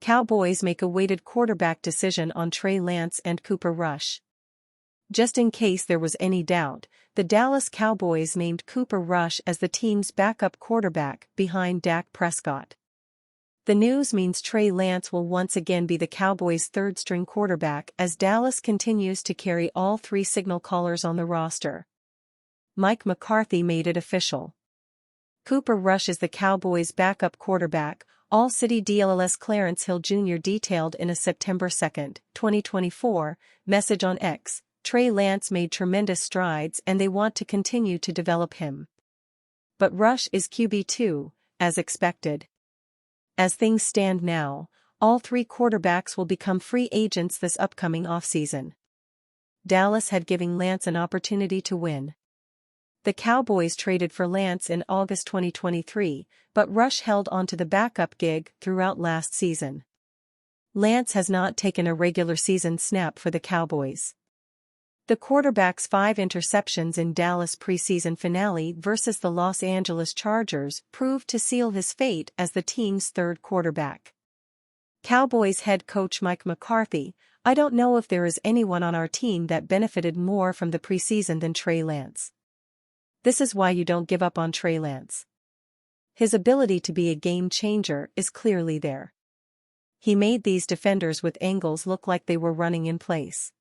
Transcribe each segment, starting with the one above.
Cowboys make a weighted quarterback decision on Trey Lance and Cooper Rush. Just in case there was any doubt, the Dallas Cowboys named Cooper Rush as the team's backup quarterback behind Dak Prescott. The news means Trey Lance will once again be the Cowboys' third-string quarterback as Dallas continues to carry all three signal callers on the roster. Mike McCarthy made it official. Cooper Rush is the Cowboys' backup quarterback, All-City DLS Clarence Hill Jr. detailed in a September 2, 2024, message on X. Trey Lance made tremendous strides and they want to continue to develop him. But Rush is QB2, as expected. As things stand now, all three quarterbacks will become free agents this upcoming offseason. Dallas had given Lance an opportunity to win. The Cowboys traded for Lance in August 2023, but Rush held onto the backup gig throughout last season. Lance has not taken a regular season snap for the Cowboys. The quarterback's 5 interceptions in Dallas preseason finale versus the Los Angeles Chargers proved to seal his fate as the team's third quarterback. Cowboys head coach Mike McCarthy, "I don't know if there is anyone on our team that benefited more from the preseason than Trey Lance. This is why you don't give up on Trey Lance. His ability to be a game changer is clearly there. He made these defenders with angles look like they were running in place."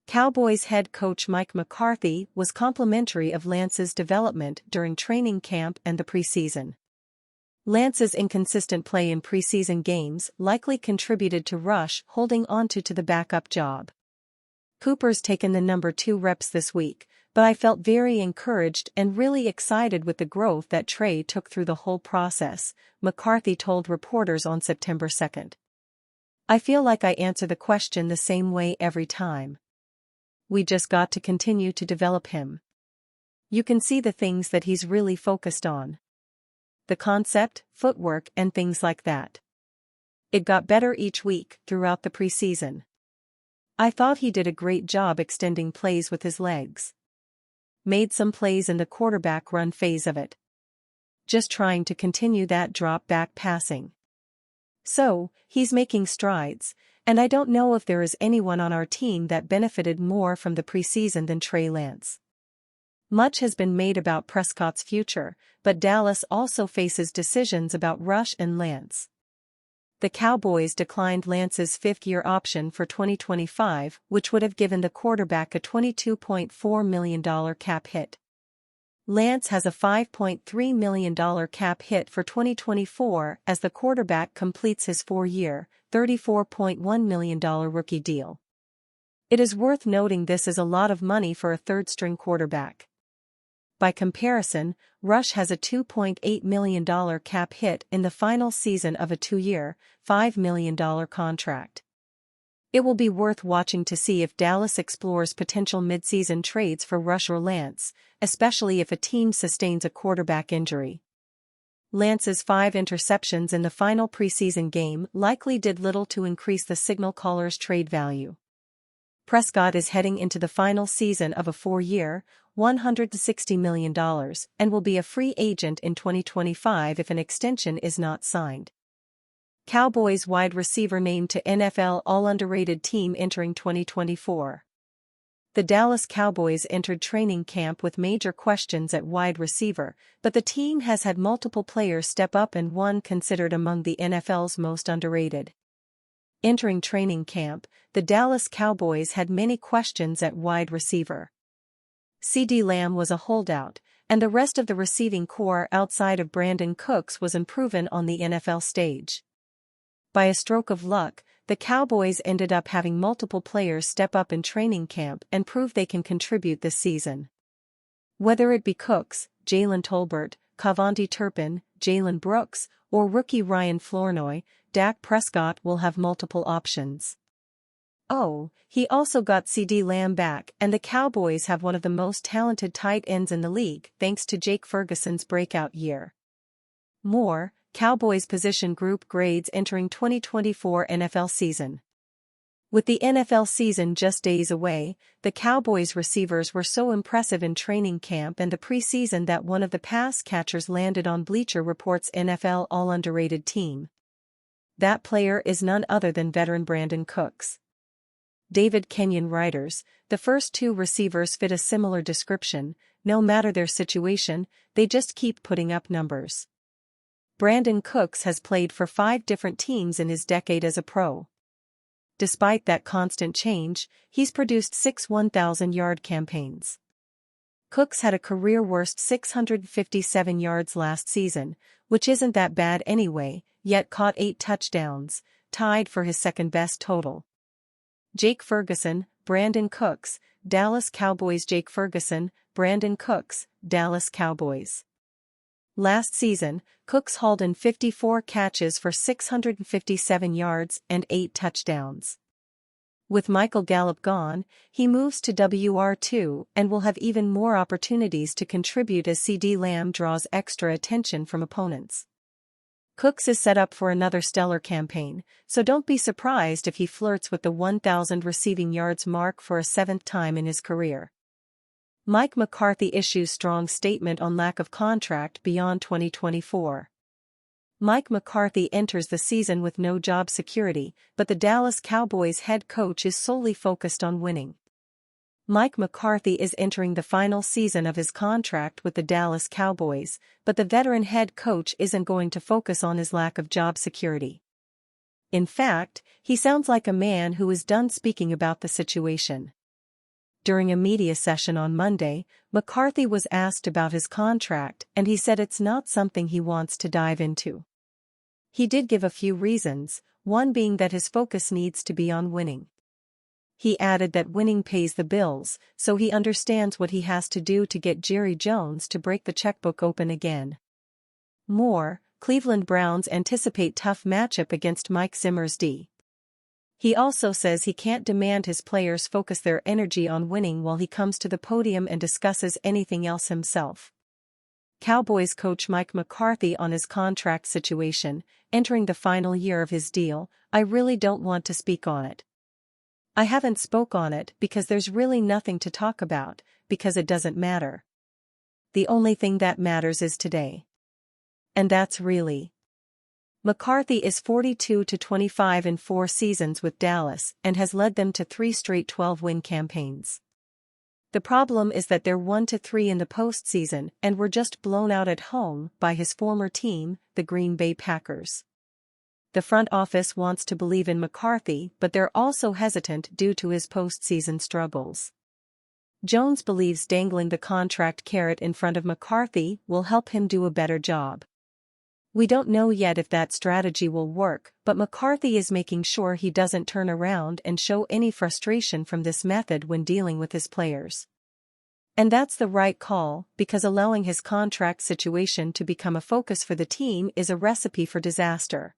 Cowboys head coach Mike McCarthy was complimentary of Lance's development during training camp and the preseason. Lance's inconsistent play in preseason games likely contributed to Rush holding onto the backup job. "Cooper's taken the number 2 reps this week, but I felt very encouraged and really excited with the growth that Trey took through the whole process," McCarthy told reporters on September 2. "I feel like I answer the question the same way every time. We just got to continue to develop him. You can see the things that he's really focused on. The concept, footwork and things like that. It got better each week throughout the preseason. I thought he did a great job extending plays with his legs. Made some plays in the quarterback run phase of it. Just trying to continue that drop-back passing. So, he's making strides, and I don't know if there is anyone on our team that benefited more from the preseason than Trey Lance." Much has been made about Prescott's future, but Dallas also faces decisions about Rush and Lance. The Cowboys declined Lance's 5th-year option for 2025, which would have given the quarterback a $22.4 million cap hit. Lance has a $5.3 million cap hit for 2024 as the quarterback completes his 4-year, $34.1 million rookie deal. It is worth noting this is a lot of money for a third-string quarterback. By comparison, Rush has a $2.8 million cap hit in the final season of a 2-year, $5 million contract. It will be worth watching to see if Dallas explores potential midseason trades for Rush or Lance, especially if a team sustains a quarterback injury. Lance's 5 interceptions in the final preseason game likely did little to increase the signal caller's trade value. Prescott is heading into the final season of a 4-year, $160 million, and will be a free agent in 2025 if an extension is not signed. Cowboys wide receiver named to NFL All-Underrated Team entering 2024. The Dallas Cowboys entered training camp with major questions at wide receiver, but the team has had multiple players step up and one considered among the NFL's most underrated. Entering training camp, the Dallas Cowboys had many questions at wide receiver. CeeDee Lamb was a holdout, and the rest of the receiving core outside of Brandon Cooks was unproven on the NFL stage. By a stroke of luck, the Cowboys ended up having multiple players step up in training camp and prove they can contribute this season. Whether it be Cooks, Jalen Tolbert, Cavonte Turpin, Jalen Brooks, or rookie Ryan Flournoy, Dak Prescott will have multiple options. Oh, he also got CeeDee Lamb back, and the Cowboys have one of the most talented tight ends in the league thanks to Jake Ferguson's breakout year. More, Cowboys position group grades entering 2024 NFL season. With the NFL season just days away, the Cowboys receivers were so impressive in training camp and the preseason that one of the pass catchers landed on Bleacher Report's NFL All-Underrated Team. That player is none other than veteran Brandon Cooks. David Kenyon writers, the first two receivers fit a similar description. No matter their situation, they just keep putting up numbers. Brandon Cooks has played for 5 different teams in his decade as a pro. Despite that constant change, he's produced 6 1,000-yard campaigns. Cooks had a career-worst 657 yards last season, which isn't that bad anyway, yet caught 8 touchdowns, tied for his second-best total. Jake Ferguson, Brandon Cooks, Dallas Cowboys. Jake Ferguson, Brandon Cooks, Dallas Cowboys. Last season, Cooks hauled in 54 catches for 657 yards and 8 touchdowns. With Michael Gallup gone, he moves to WR2 and will have even more opportunities to contribute as CeeDee Lamb draws extra attention from opponents. Cooks is set up for another stellar campaign, so don't be surprised if he flirts with the 1,000 receiving yards mark for a 7th time in his career. Mike McCarthy issues strong statement on lack of contract beyond 2024. Mike McCarthy enters the season with no job security, but the Dallas Cowboys head coach is solely focused on winning. Mike McCarthy is entering the final season of his contract with the Dallas Cowboys, but the veteran head coach isn't going to focus on his lack of job security. In fact, he sounds like a man who is done speaking about the situation. During a media session on Monday, McCarthy was asked about his contract and he said it's not something he wants to dive into. He did give a few reasons, one being that his focus needs to be on winning. He added that winning pays the bills, so he understands what he has to do to get Jerry Jones to break the checkbook open again. More, Cleveland Browns anticipate tough matchup against Mike Zimmer's D. He also says he can't demand his players focus their energy on winning while he comes to the podium and discusses anything else himself. Cowboys coach Mike McCarthy on his contract situation, entering the final year of his deal. I really don't want to speak on it. I haven't spoke on it because there's really nothing to talk about, because it doesn't matter. The only thing that matters is today. And that's really. McCarthy is 42-25 in 4 seasons with Dallas and has led them to 3 straight 12-win campaigns. The problem is that they're 1-3 in the postseason and were just blown out at home by his former team, the Green Bay Packers. The front office wants to believe in McCarthy, but they're also hesitant due to his postseason struggles. Jones believes dangling the contract carrot in front of McCarthy will help him do a better job. We don't know yet if that strategy will work, but McCarthy is making sure he doesn't turn around and show any frustration from this method when dealing with his players. And that's the right call, because allowing his contract situation to become a focus for the team is a recipe for disaster.